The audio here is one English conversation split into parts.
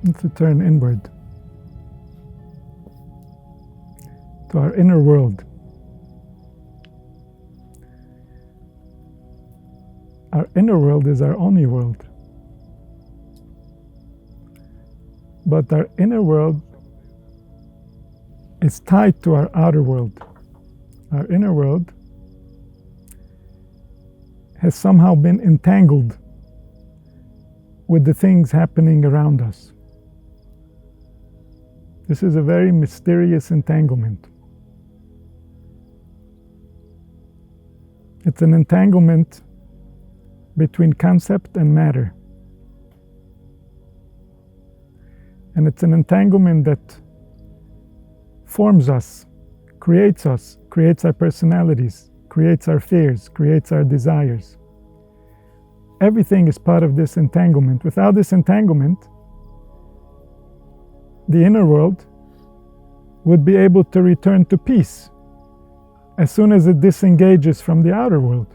Let's turn inward to our inner world. Our inner world is our only world. But our inner world is tied to our outer world. Our inner world has somehow been entangled with the things happening around us. This is a very mysterious entanglement. It's an entanglement between concept and matter. And it's an entanglement that forms us, creates our personalities, creates our fears, creates our desires. Everything is part of this entanglement. Without this entanglement, the inner world would be able to return to peace as soon as it disengages from the outer world.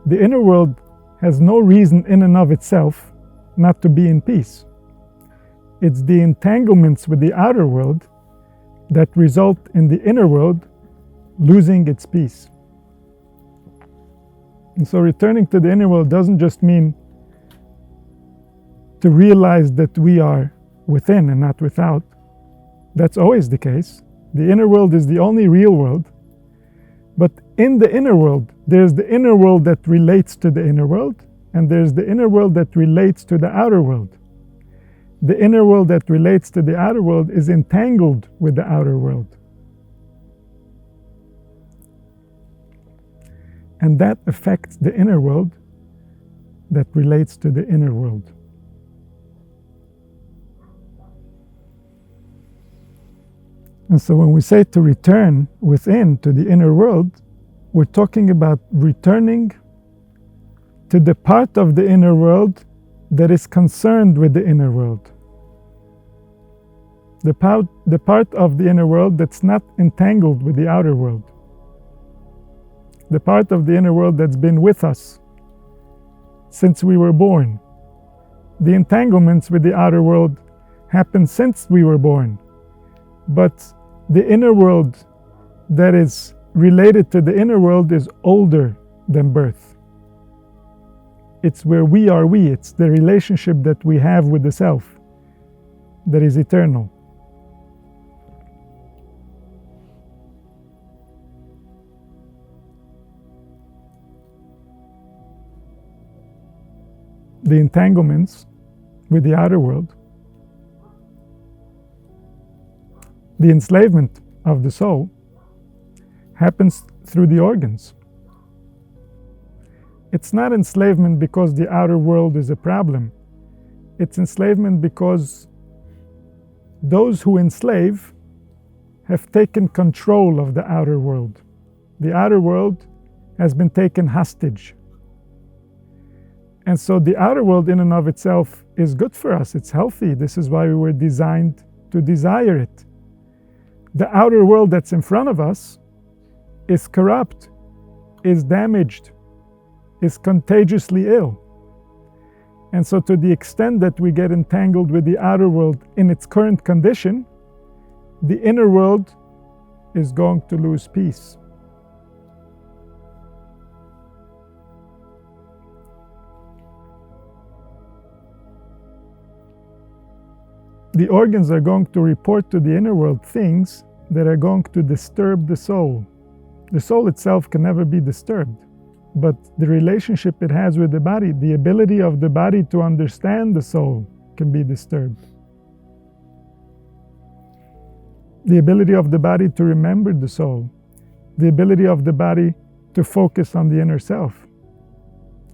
The inner world has no reason in and of itself not to be in peace. It's the entanglements with the outer world that result in the inner world losing its peace. And so returning to the inner world doesn't just mean to realize that we are within and not without. That's always the case. The inner world is the only real world. But in the inner world, there's the inner world that relates to the inner world, and there's the inner world that relates to the outer world. The inner world that relates to the outer world is entangled with the outer world. And that affects the inner world that relates to the inner world. And so when we say to return within to the inner world, we're talking about returning to the part of the inner world that is concerned with the inner world. The part of the inner world that's not entangled with the outer world. The part of the inner world that's been with us since we were born. The entanglements with the outer world happen since we were born. But the inner world that is related to the inner world is older than birth. It's where we are we. It's the relationship that we have with the self that is eternal. The entanglements with the outer world, the enslavement of the soul, happens through the organs. It's not enslavement because the outer world is a problem. It's enslavement because those who enslave have taken control of the outer world. The outer world has been taken hostage. And so the outer world in and of itself is good for us. It's healthy. This is why we were designed to desire it. The outer world that's in front of us is corrupt, is damaged, is contagiously ill. And so to the extent that we get entangled with the outer world in its current condition, the inner world is going to lose peace. The organs are going to report to the inner world things that are going to disturb the soul. The soul itself can never be disturbed, but the relationship it has with the body, the ability of the body to understand the soul, can be disturbed. The ability of the body to remember the soul, the ability of the body to focus on the inner self,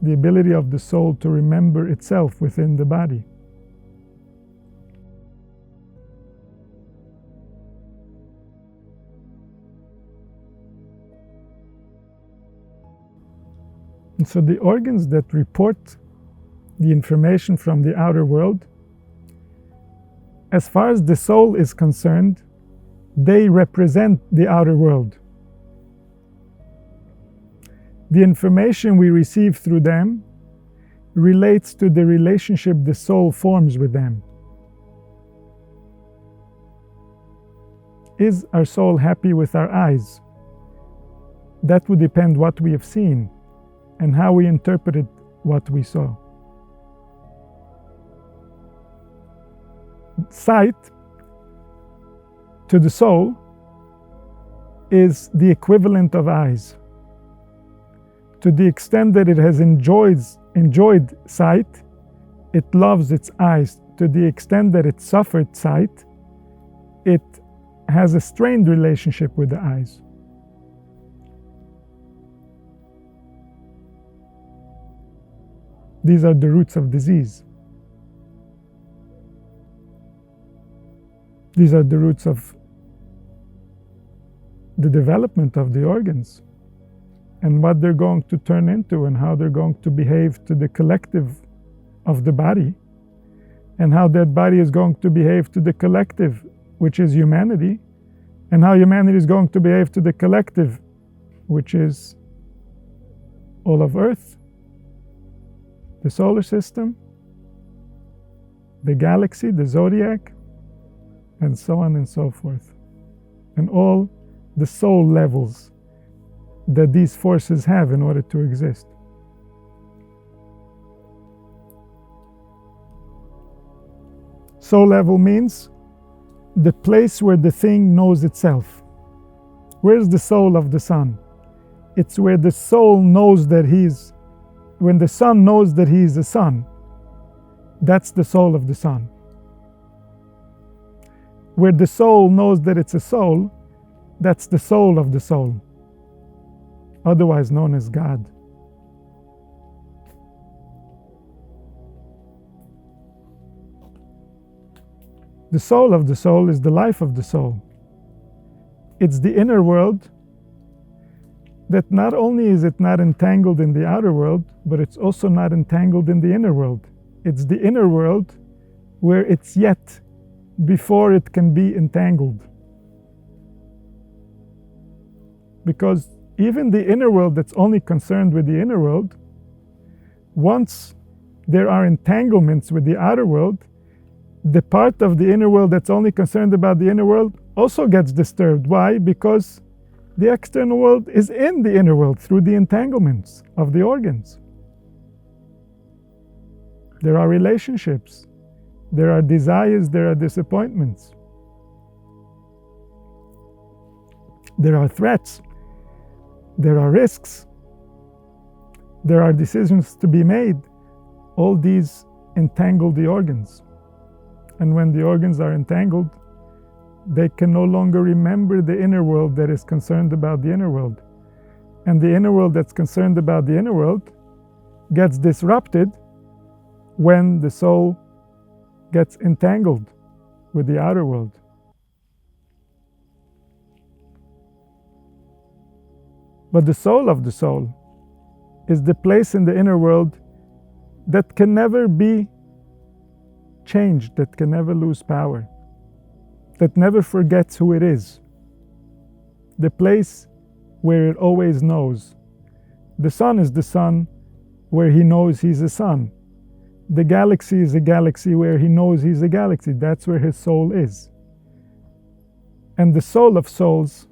the ability of the soul to remember itself within the body. And so the organs that report the information from the outer world, as far as the soul is concerned, they represent the outer world. The information we receive through them relates to the relationship the soul forms with them. Is our soul happy with our eyes? That would depend what we have seen and how we interpreted what we saw. Sight to the soul is the equivalent of eyes. To the extent that it has enjoyed sight, it loves its eyes. To the extent that it suffered sight, it has a strained relationship with the eyes. These are the roots of disease. These are the roots of the development of the organs and what they're going to turn into and how they're going to behave to the collective of the body and how that body is going to behave to the collective, which is humanity, and how humanity is going to behave to the collective, which is all of Earth, the solar system, the galaxy, the zodiac, and so on and so forth. And all the soul levels that these forces have in order to exist. Soul level means the place where the thing knows itself. Where's the soul of the sun? It's where the soul knows that when the sun knows that he is a sun, that's the soul of the sun. Where the soul knows that it's a soul, that's the soul of the soul, otherwise known as God. The soul of the soul is the life of the soul. It's the inner world that not only is it not entangled in the outer world, but it's also not entangled in the inner world. It's the inner world where it's yet before it can be entangled. Because even the inner world that's only concerned with the inner world, once there are entanglements with the outer world, the part of the inner world that's only concerned about the inner world also gets disturbed. Why? Because the external world is in the inner world through the entanglements of the organs. There are relationships, there are desires, there are disappointments, there are threats, there are risks, there are decisions to be made. All these entangle the organs. And when the organs are entangled, they can no longer remember the inner world that is concerned about the inner world. And the inner world that's concerned about the inner world gets disrupted when the soul gets entangled with the outer world. But the soul of the soul is the place in the inner world that can never be changed, that can never lose power, that never forgets who it is. The place where it always knows. The sun is the sun where he knows he's a sun. The galaxy is a galaxy where he knows he's a galaxy. That's where his soul is. And the soul of souls,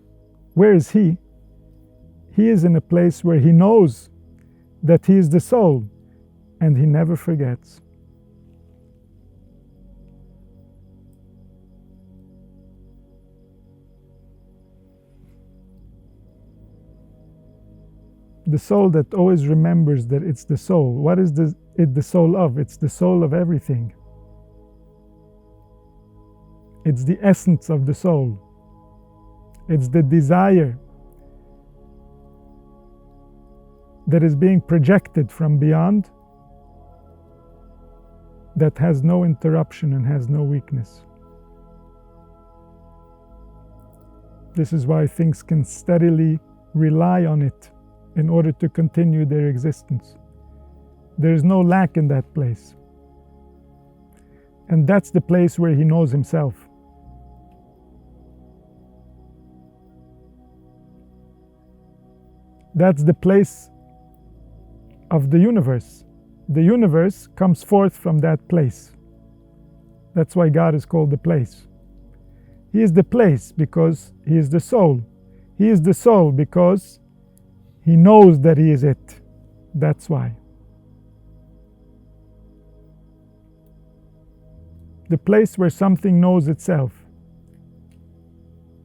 where is he? He is in a place where he knows that he is the soul, and he never forgets. The soul that always remembers that it's the soul. What is it the soul of? It's the soul of everything. It's the essence of the soul. It's the desire that is being projected from beyond, that has no interruption and has no weakness. This is why things can steadily rely on it in order to continue their existence. There is no lack in that place. And that's the place where he knows himself. That's the place of the universe. the universe comes forth from that place. That's why God is called the place. He is the place because He is the soul. He is the soul because He knows that He is it. That's why. The place where something knows itself.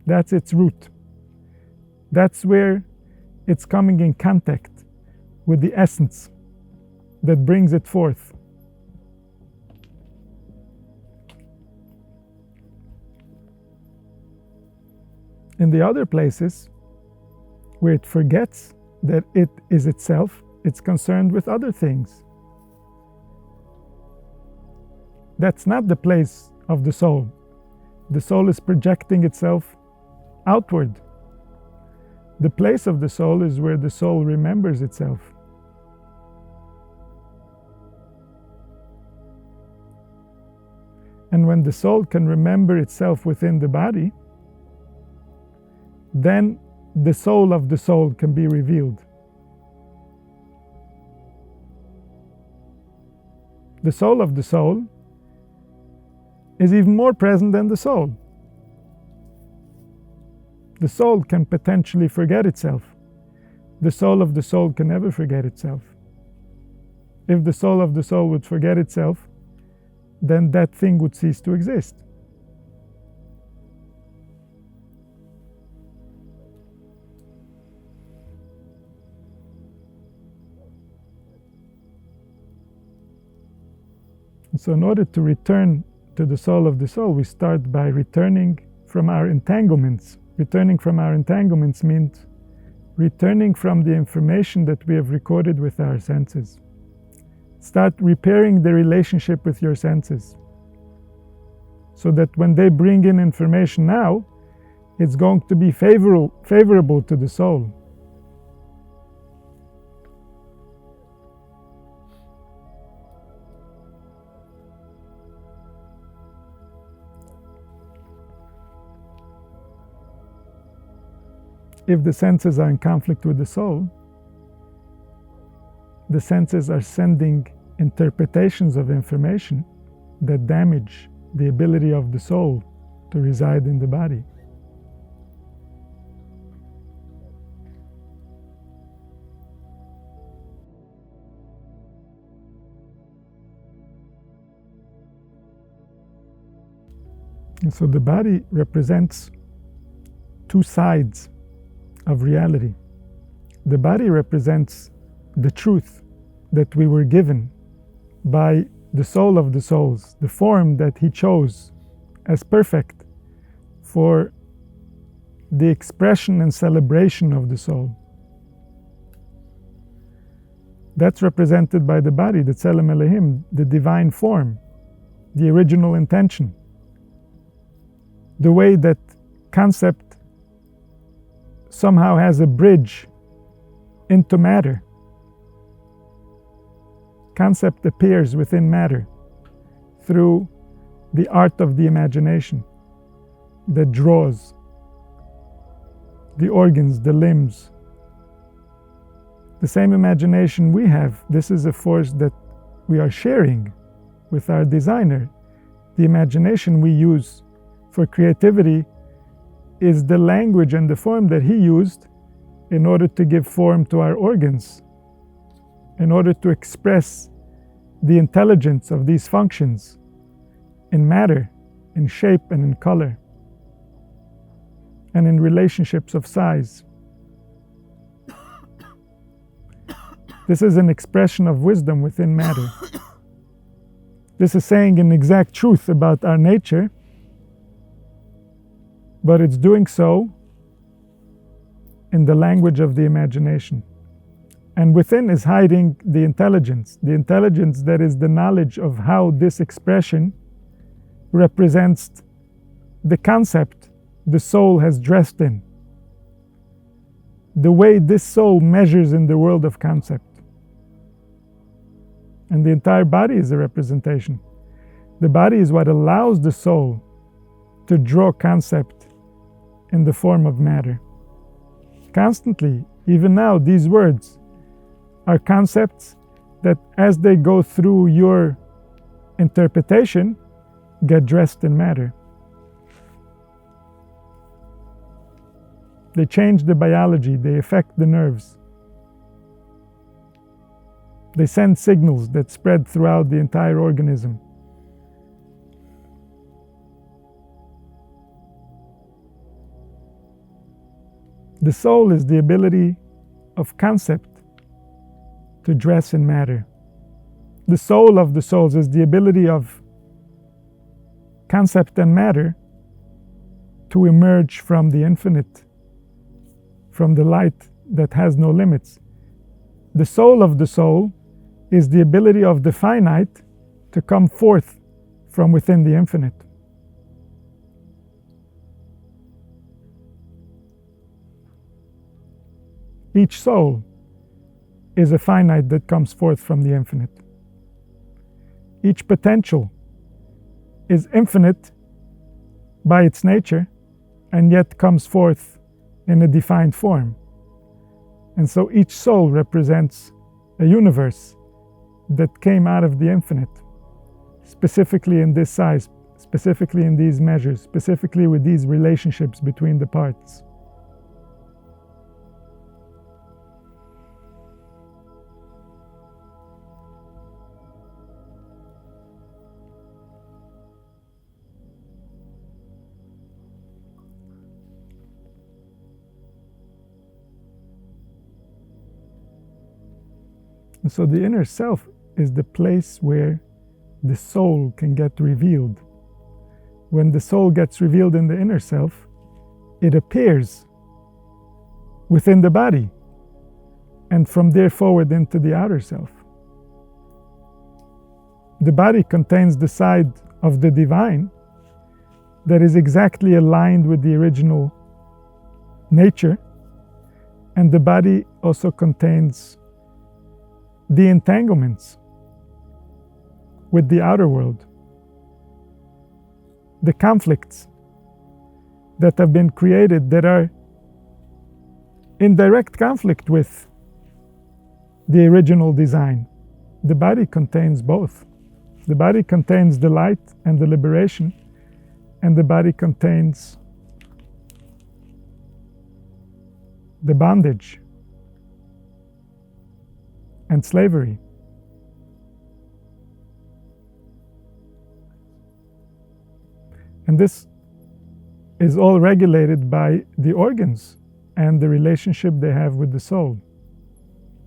That's its root. That's where it's coming in contact with the essence that brings it forth. In the other places, where it forgets that it is itself, it's concerned with other things. That's not the place of the soul. The soul is projecting itself outward. The place of the soul is where the soul remembers itself. And when the soul can remember itself within the body, then the soul of the soul can be revealed. The soul of the soul is even more present than the soul. The soul can potentially forget itself. The soul of the soul can never forget itself. If the soul of the soul would forget itself, then that thing would cease to exist. So in order to return to the soul of the soul, we start by returning from our entanglements. Returning from our entanglements means returning from the information that we have recorded with our senses. Start repairing the relationship with your senses, so that when they bring in information now, it's going to be favorable to the soul. If the senses are in conflict with the soul, the senses are sending interpretations of information that damage the ability of the soul to reside in the body. And so the body represents two sides of reality. The body represents the truth that we were given by the soul of the souls, the form that He chose as perfect for the expression and celebration of the soul. That's represented by the body, the Tselem Elohim, the divine form, the original intention. The way that concept somehow has a bridge into matter. Concept appears within matter through the art of the imagination that draws the organs, the limbs. The same imagination we have, this is a force that we are sharing with our designer. The imagination we use for creativity is the language and the form that He used in order to give form to our organs, in order to express the intelligence of these functions in matter, in shape and in color, and in relationships of size. This is an expression of wisdom within matter. This is saying an exact truth about our nature, but it's doing so in the language of the imagination. And within is hiding the intelligence that is the knowledge of how this expression represents the concept the soul has dressed in, the way this soul measures in the world of concept. And the entire body is a representation. The body is what allows the soul to draw concept in the form of matter. Constantly, even now, these words are concepts that as they go through your interpretation, get dressed in matter. They change the biology, they affect the nerves. They send signals that spread throughout the entire organism. The soul is the ability of concept to dress in matter. The soul of the souls is the ability of concept and matter to emerge from the infinite, from the light that has no limits. The soul of the soul is the ability of the finite to come forth from within the infinite. Each soul is a finite that comes forth from the infinite. Each potential is infinite by its nature and yet comes forth in a defined form. And so each soul represents a universe that came out of the infinite, specifically in this size, specifically in these measures, specifically with these relationships between the parts. And so the inner self is the place where the soul can get revealed. When the soul gets revealed in the inner self, it appears within the body, and from there forward into the outer self. The body contains the side of the divine that is exactly aligned with the original nature, and the body also contains the entanglements with the outer world, the conflicts that have been created that are in direct conflict with the original design. The body contains both. The body contains the light and the liberation, and the body contains the bondage and slavery. And this is all regulated by the organs and the relationship they have with the soul.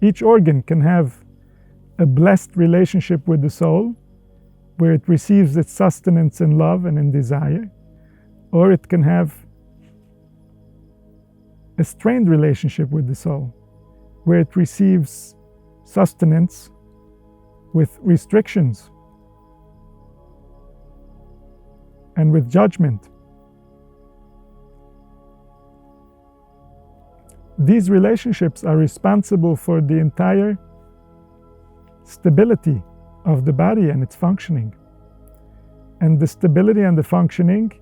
Each organ can have a blessed relationship with the soul, where it receives its sustenance in love and in desire, or it can have a strained relationship with the soul, where it receives sustenance with restrictions and with judgment. These relationships are responsible for the entire stability of the body and its functioning. And the stability and the functioning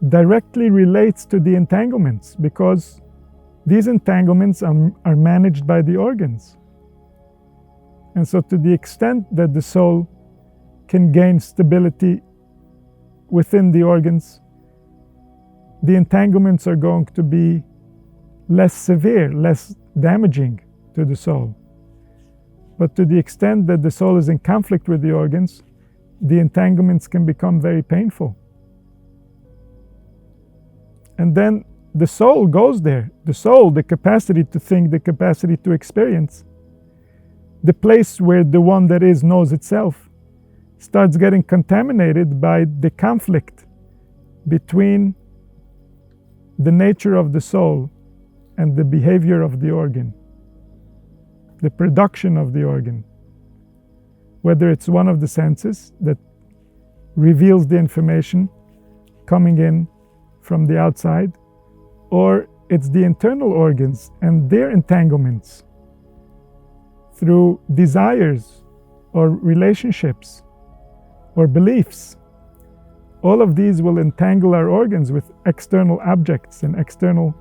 directly relates to the entanglements, because these entanglements are managed by the organs. And so to the extent that the soul can gain stability within the organs, the entanglements are going to be less severe, less damaging to the soul. But to the extent that the soul is in conflict with the organs, the entanglements can become very painful. And then the soul goes there. The soul, the capacity to think, the capacity to experience, the place where the one that is knows itself, starts getting contaminated by the conflict between the nature of the soul and the behavior of the organ, the production of the organ. Whether it's one of the senses that reveals the information coming in from the outside, or it's the internal organs and their entanglements through desires or relationships or beliefs. All of these will entangle our organs with external objects and external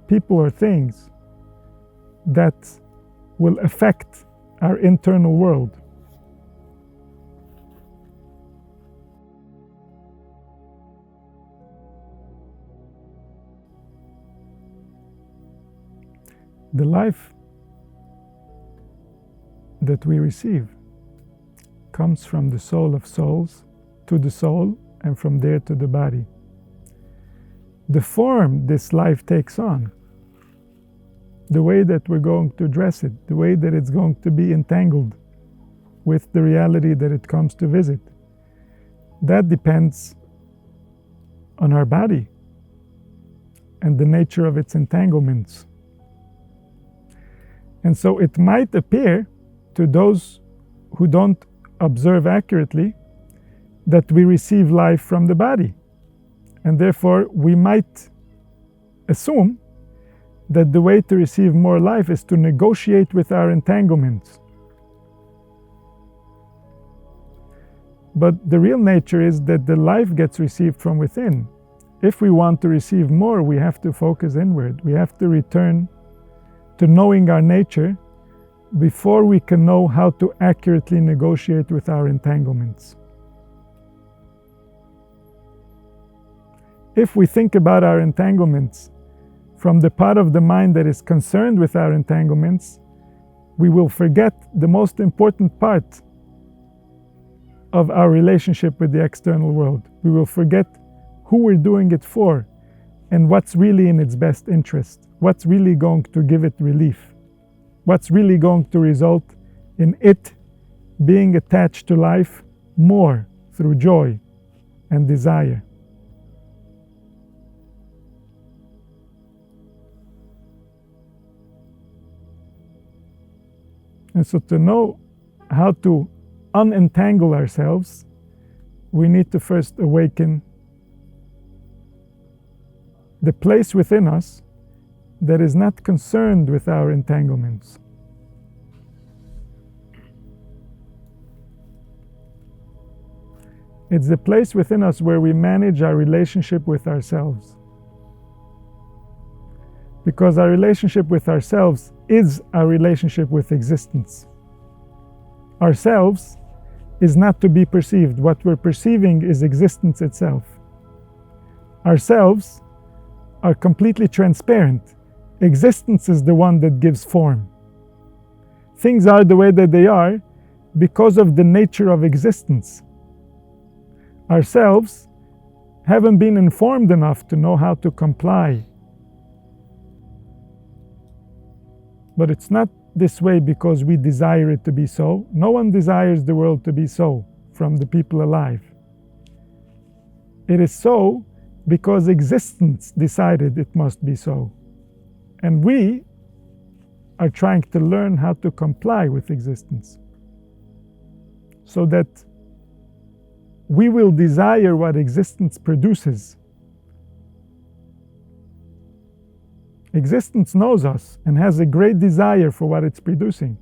people or things that will affect our internal world. The life that we receive comes from the soul of souls to the soul, and from there to the body. The form this life takes on, the way that we're going to dress it, the way that it's going to be entangled with the reality that it comes to visit, that depends on our body and the nature of its entanglements. And so it might appear to those who don't observe accurately that we receive life from the body. And therefore we might assume that the way to receive more life is to negotiate with our entanglements. But the real nature is that the life gets received from within. If we want to receive more, we have to focus inward. We have to return to knowing our nature before we can know how to accurately negotiate with our entanglements. If we think about our entanglements from the part of the mind that is concerned with our entanglements, we will forget the most important part of our relationship with the external world. We will forget who we're doing it for and what's really in its best interest, what's really going to give it relief, what's really going to result in it being attached to life more through joy and desire. And so to know how to unentangle ourselves, we need to first awaken the place within us that is not concerned with our entanglements. It's the place within us where we manage our relationship with ourselves. Because our relationship with ourselves is our relationship with existence. Ourselves is not to be perceived. What we're perceiving is existence itself. Ourselves are completely transparent. Existence is the one that gives form. Things are the way that they are because of the nature of existence. Ourselves haven't been informed enough to know how to comply. But it's not this way because we desire it to be so. No one desires the world to be so from the people alive. It is so because existence decided it must be so. And we are trying to learn how to comply with existence so that we will desire what existence produces. Existence knows us and has a great desire for what it's producing.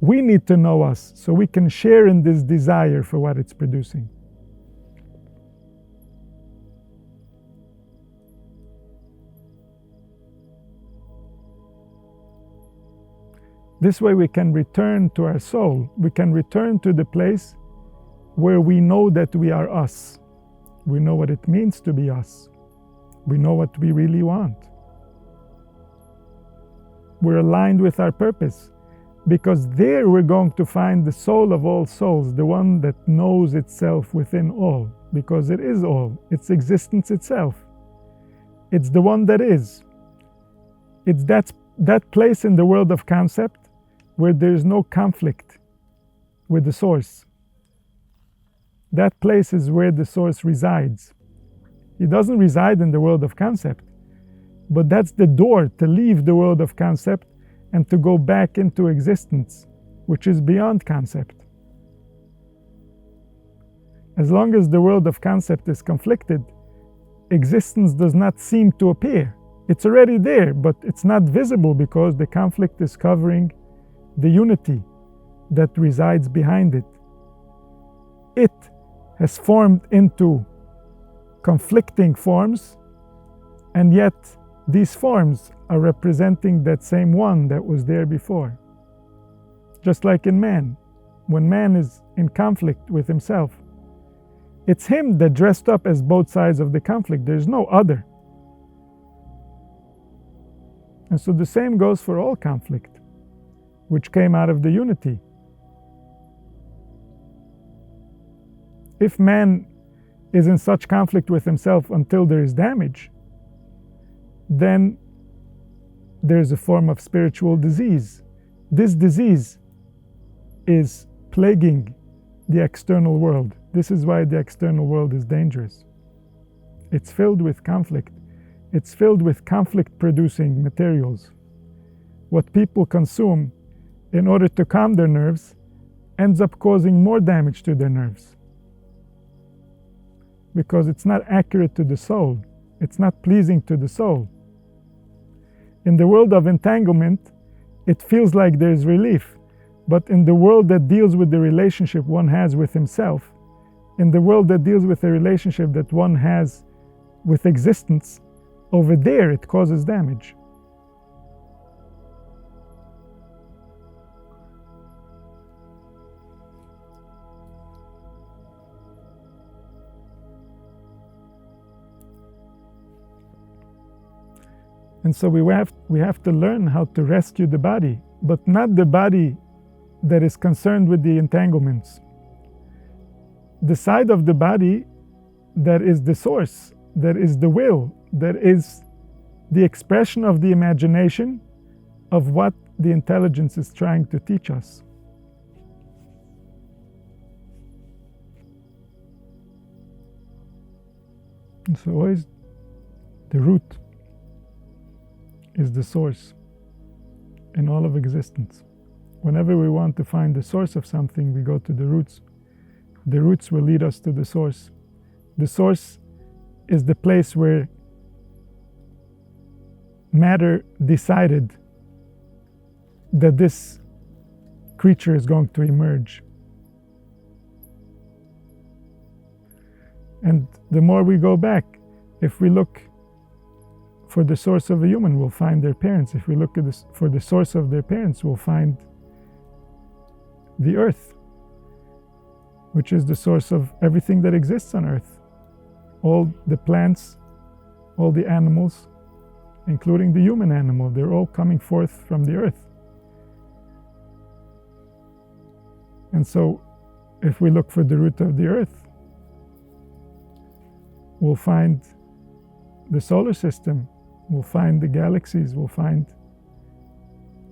We need to know us so we can share in this desire for what it's producing. This way we can return to our soul. We can return to the place where we know that we are us. We know what it means to be us. We know what we really want. We're aligned with our purpose, because there we're going to find the soul of all souls, the one that knows itself within all, because it is all. It's existence itself. It's the one that is. It's that place in the world of concept where there is no conflict with the source. That place is where the source resides. He doesn't reside in the world of concept, but that's the door to leave the world of concept and to go back into existence, which is beyond concept. As long as the world of concept is conflicted, existence does not seem to appear. It's already there, but it's not visible because the conflict is covering the unity that resides behind it. It has formed into conflicting forms, and yet these forms are representing that same one that was there before. just like in man. When man is in conflict with himself, it's him that dressed up as both sides of the conflict. There's no other. And so the same goes for all conflict, which came out of the unity. If man is in such conflict with himself until there is damage, then there's a form of spiritual disease. This disease is plaguing the external world. This is why the external world is dangerous. It's filled with conflict. It's filled with conflict-producing materials. What people consume in order to calm their nerves ends up causing more damage to their nerves, because it's not accurate to the soul. It's not pleasing to the soul. In the world of entanglement, it feels like there's relief. But in the world that deals with the relationship one has with himself, in the world that deals with the relationship that one has with existence, over there it causes damage. And so we have to learn how to rescue the body, but not the body that is concerned with the entanglements. The side of the body that is the source, that is the will, that is the expression of the imagination of what the intelligence is trying to teach us. And so always the root is the source in all of existence. Whenever we want to find the source of something, we go to the roots. The roots will lead us to the source. The source is the place where matter decided that this creature is going to emerge. And the more we go back, if we look for the source of a human, we'll find their parents. If we look at this, for the source of their parents, we'll find the earth, which is the source of everything that exists on earth. All the plants, all the animals, including the human animal, they're all coming forth from the earth. And so, if we look for the root of the earth, we'll find the solar system, we'll find the galaxies, we'll find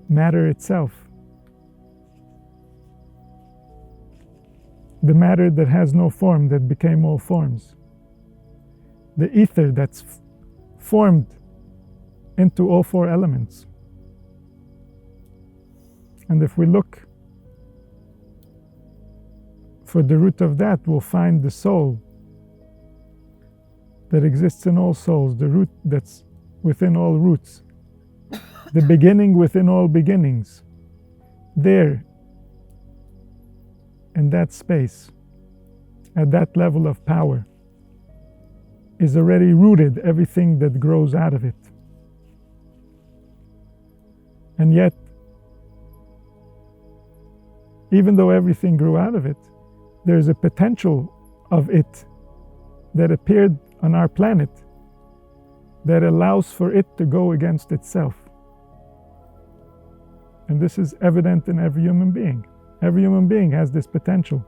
matter itself. The matter that has no form, that became all forms. The ether that's formed into all four elements. And if we look for the root of that, we'll find the soul that exists in all souls, the root that's within all roots, the beginning within all beginnings. There, in that space, at that level of power, is already rooted everything that grows out of it. And yet, even though everything grew out of it, there's a potential of it that appeared on our planet that allows for it to go against itself. And this is evident in every human being. Every human being has this potential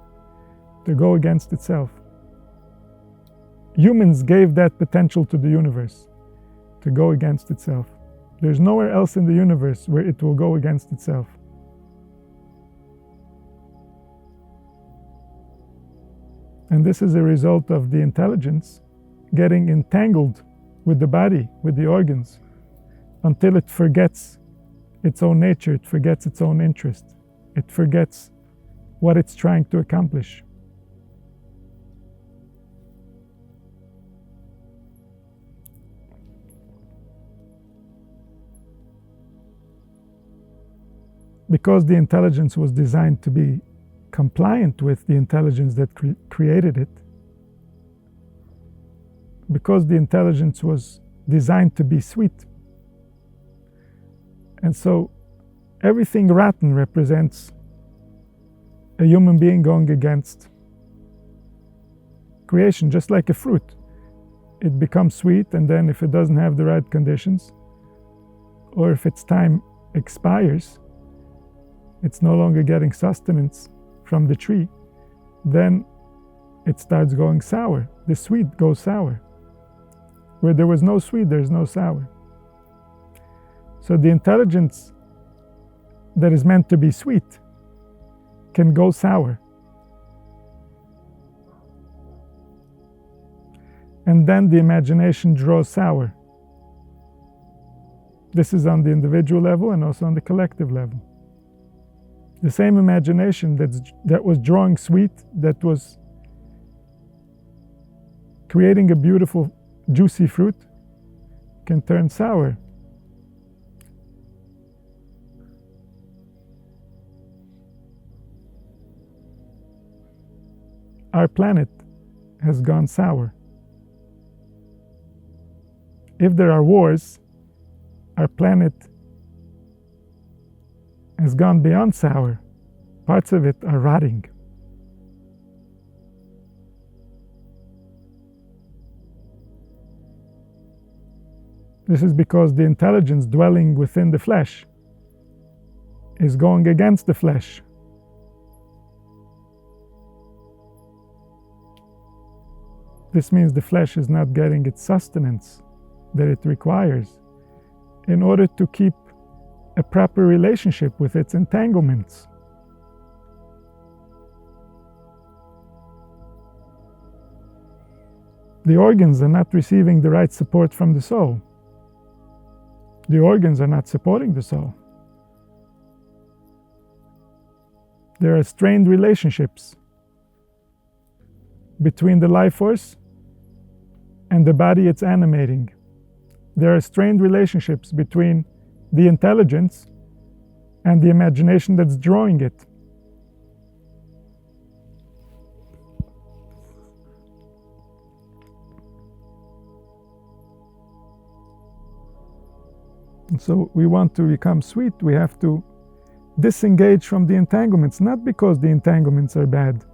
to go against itself. Humans gave that potential to the universe, to go against itself. There's nowhere else in the universe where it will go against itself. And this is a result of the intelligence getting entangled with the body, with the organs, until it forgets its own nature, it forgets its own interest, it forgets what it's trying to accomplish. Because the intelligence was designed to be compliant with the intelligence that created it, because the intelligence was designed to be sweet. And so everything rotten represents a human being going against creation, just like a fruit. It becomes sweet, and then if it doesn't have the right conditions, or if its time expires, it's no longer getting sustenance from the tree, then it starts going sour. The sweet goes sour. Where there was no sweet, there's no sour. So the intelligence that is meant to be sweet can go sour. And then the imagination draws sour. This is on the individual level and also on the collective level. The same imagination that was drawing sweet, that was creating a beautiful, juicy fruit, can turn sour. Our planet has gone sour. If there are wars, our planet has gone beyond sour. Parts of it are rotting. This is because the intelligence dwelling within the flesh is going against the flesh. This means the flesh is not getting its sustenance that it requires in order to keep a proper relationship with its entanglements. The organs are not receiving the right support from the soul. The organs are not supporting the soul. There are strained relationships between the life force and the body it's animating. There are strained relationships between the intelligence and the imagination that's drawing it. And so we want to become sweet, we have to disengage from the entanglements, not because the entanglements are bad,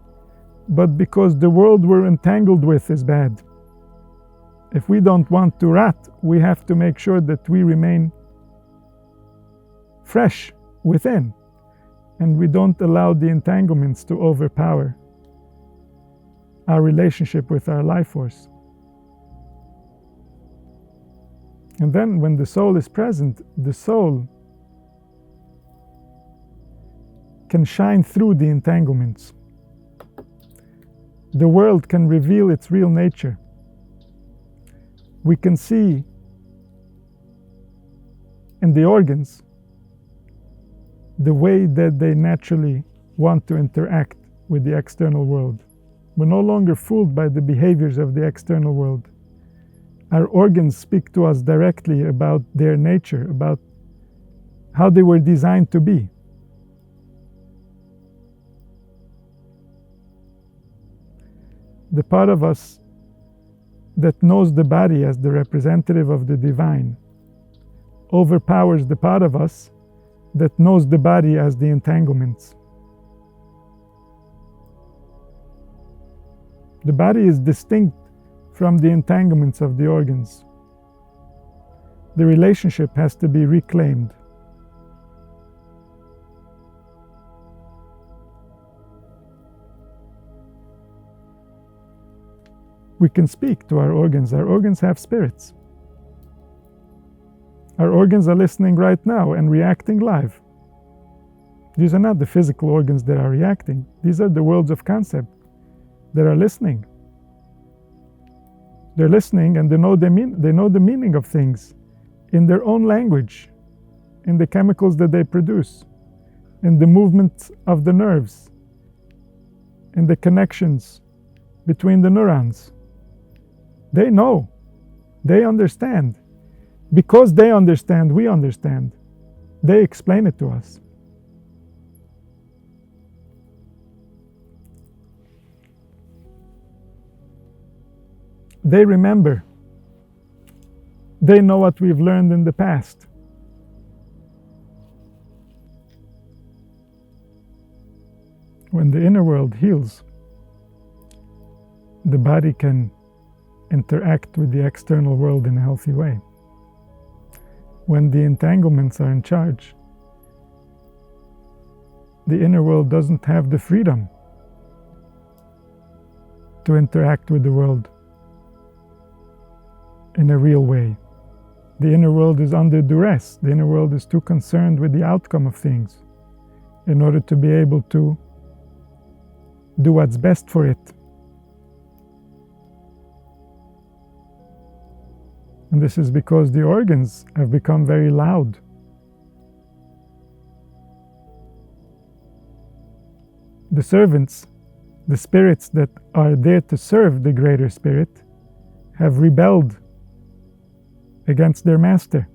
but because the world we're entangled with is bad. If we don't want to rot, we have to make sure that we remain fresh within, and we don't allow the entanglements to overpower our relationship with our life force. And then when the soul is present, the soul can shine through the entanglements. The world can reveal its real nature. We can see in the organs the way that they naturally want to interact with the external world. We're no longer fooled by the behaviors of the external world. Our organs speak to us directly about their nature, about how they were designed to be. The part of us that knows the body as the representative of the divine overpowers the part of us that knows the body as the entanglements. The body is distinct from the entanglements of the organs. The relationship has to be reclaimed. We can speak to our organs. Our organs have spirits. Our organs are listening right now and reacting live. These are not the physical organs that are reacting. These are the worlds of concept that are listening. They're listening and they know the meaning of things in their own language, in the chemicals that they produce, in the movement of the nerves, in the connections between the neurons. They know, they understand. Because they understand, we understand. They explain it to us. They remember. They know what we've learned in the past. When the inner world heals, the body can interact with the external world in a healthy way. When the entanglements are in charge, the inner world doesn't have the freedom to interact with the world in a real way. The inner world is under duress. The inner world is too concerned with the outcome of things in order to be able to do what's best for it. And this is because the organs have become very loud. The servants, the spirits that are there to serve the greater spirit, have rebelled against their master.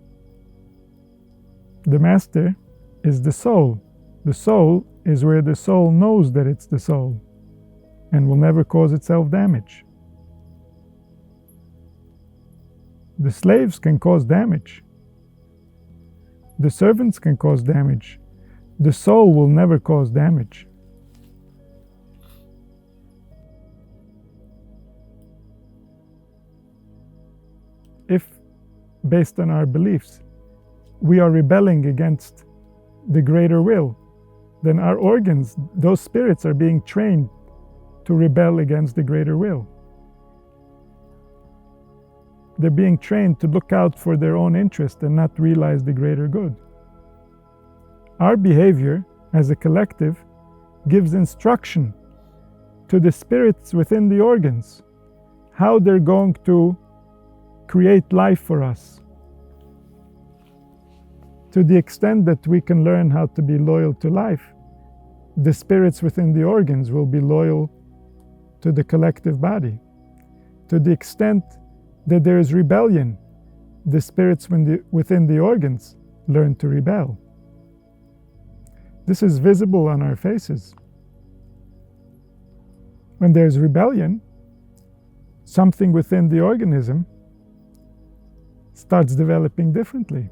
The master is the soul. The soul is where the soul knows that it's the soul and will never cause itself damage. The slaves can cause damage. The servants can cause damage. The soul will never cause damage. If, based on our beliefs, we are rebelling against the greater will, then our organs, those spirits, are being trained to rebel against the greater will. They're being trained to look out for their own interest and not realize the greater good. Our behavior as a collective gives instruction to the spirits within the organs, how they're going to create life for us. To the extent that we can learn how to be loyal to life, the spirits within the organs will be loyal to the collective body. To the extent that there is rebellion, the spirits within the organs learn to rebel. This is visible on our faces. When there's rebellion, something within the organism starts developing differently.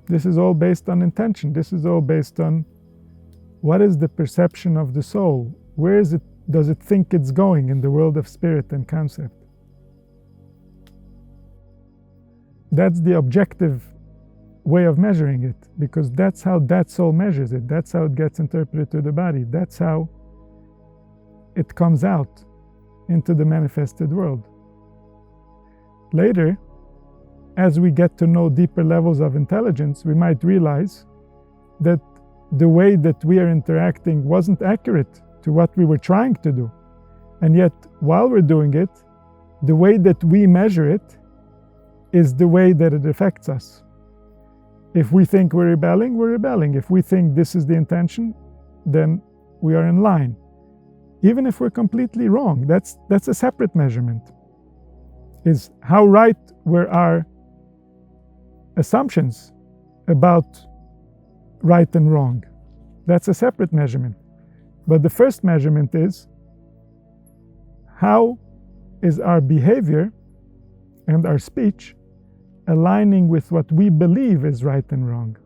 This is all based on intention. This is all based on what is the perception of the soul? Where is it? Does it think it's going in the world of spirit and concept? That's the objective way of measuring it, because that's how that soul measures it. That's how it gets interpreted to the body. That's how it comes out into the manifested world. Later, as we get to know deeper levels of intelligence, we might realize that the way that we are interacting wasn't accurate to what we were trying to do. And yet, while we're doing it, the way that we measure it is the way that it affects us. If we think we're rebelling, we're rebelling. If we think this is the intention, then we are in line. Even if we're completely wrong, that's a separate measurement. Is how right were our assumptions about right and wrong. That's a separate measurement. But the first measurement is, how is our behavior and our speech aligning with what we believe is right and wrong?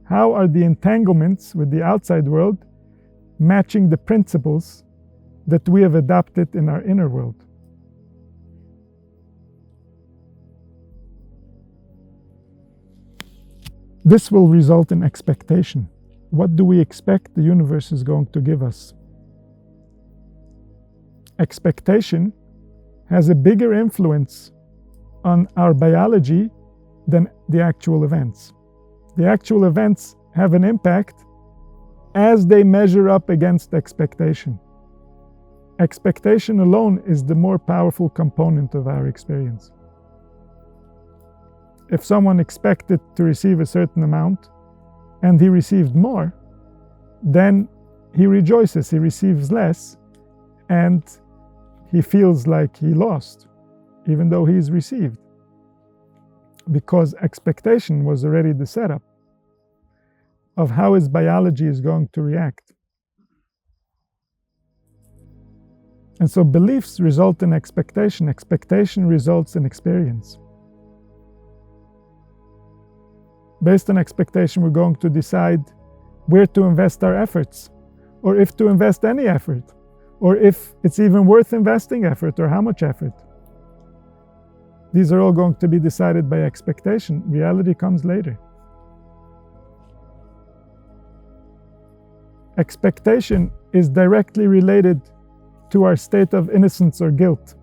How are the entanglements with the outside world matching the principles that we have adopted in our inner world? This will result in expectation. What do we expect the universe is going to give us? Expectation has a bigger influence on our biology than the actual events. The actual events have an impact as they measure up against expectation. Expectation alone is the more powerful component of our experience. If someone expected to receive a certain amount and he received more, then he rejoices, he receives less, and he feels like he lost, even though he's received. Because expectation was already the setup of how his biology is going to react. And so beliefs result in expectation. Expectation results in experience. Based on expectation, we're going to decide where to invest our efforts, or if to invest any effort, or if it's even worth investing effort, or how much effort. These are all going to be decided by expectation. Reality comes later. Expectation is directly related to our state of innocence or guilt.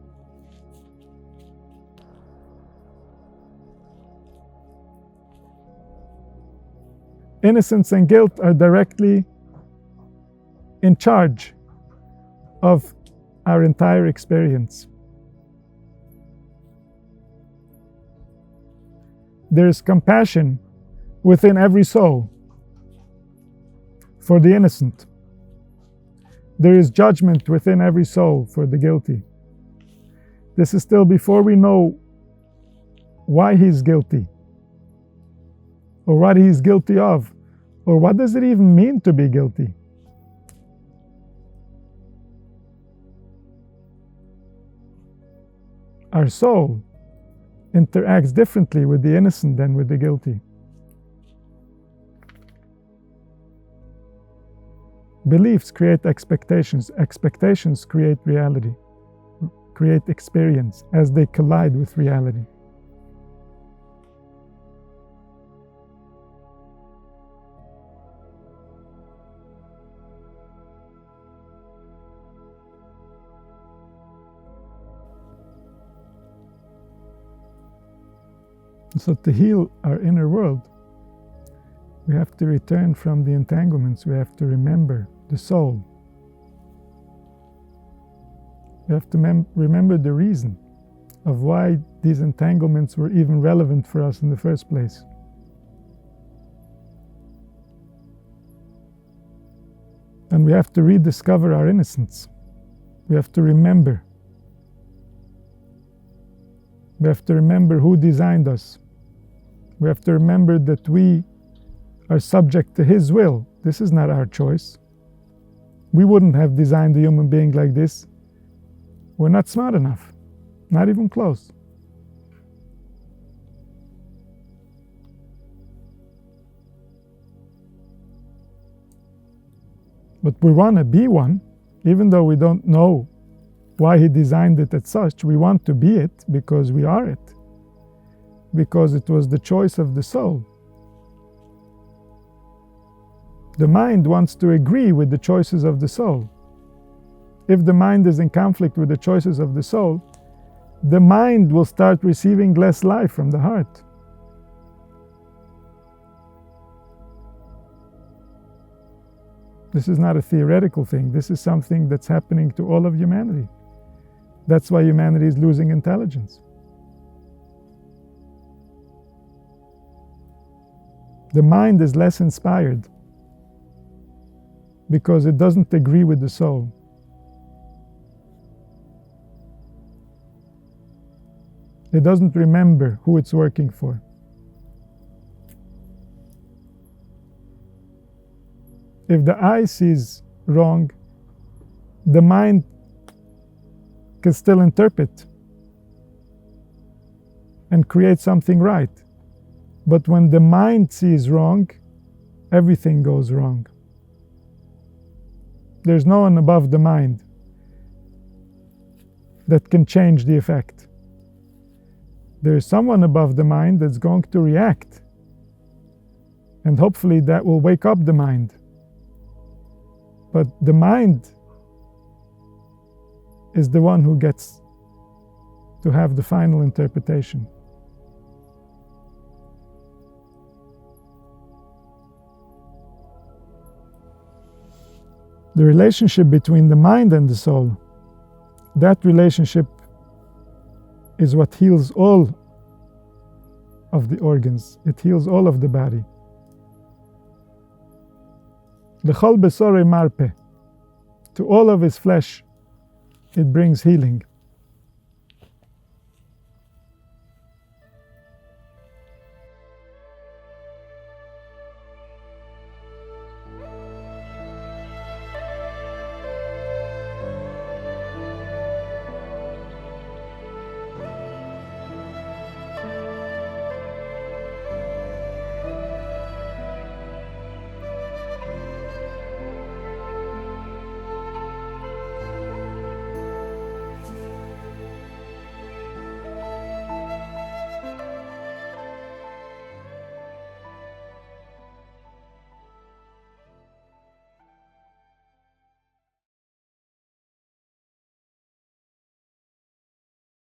Innocence and guilt are directly in charge of our entire experience. There is compassion within every soul for the innocent. There is judgment within every soul for the guilty. This is still before we know why he's guilty, or what he's guilty of, or what does it even mean to be guilty. Our soul interacts differently with the innocent than with the guilty. Beliefs create expectations. Expectations create reality, create experience as they collide with reality. So to heal our inner world, we have to return from the entanglements. We have to remember the soul. We have to remember the reason of why these entanglements were even relevant for us in the first place. And we have to rediscover our innocence. We have to remember. We have to remember who designed us. We have to remember that we are subject to His will. This is not our choice. We wouldn't have designed a human being like this. We're not smart enough, not even close. But we want to be one, even though we don't know why He designed it as such. We want to be it because we are it, because it was the choice of the soul. The mind wants to agree with the choices of the soul. If the mind is in conflict with the choices of the soul, the mind will start receiving less life from the heart. This is not a theoretical thing. This is something that's happening to all of humanity. That's why humanity is losing intelligence. The mind is less inspired because it doesn't agree with the soul. It doesn't remember who it's working for. If the eye sees wrong, the mind can still interpret and create something right. But when the mind sees wrong, everything goes wrong. There's no one above the mind that can change the effect. There is someone above the mind that's going to react, and hopefully that will wake up the mind. But the mind is the one who gets to have the final interpretation. The relationship between the mind and the soul, that relationship is what heals all of the organs. It heals all of the body. L'chol besore marpe, to all of his flesh, it brings healing.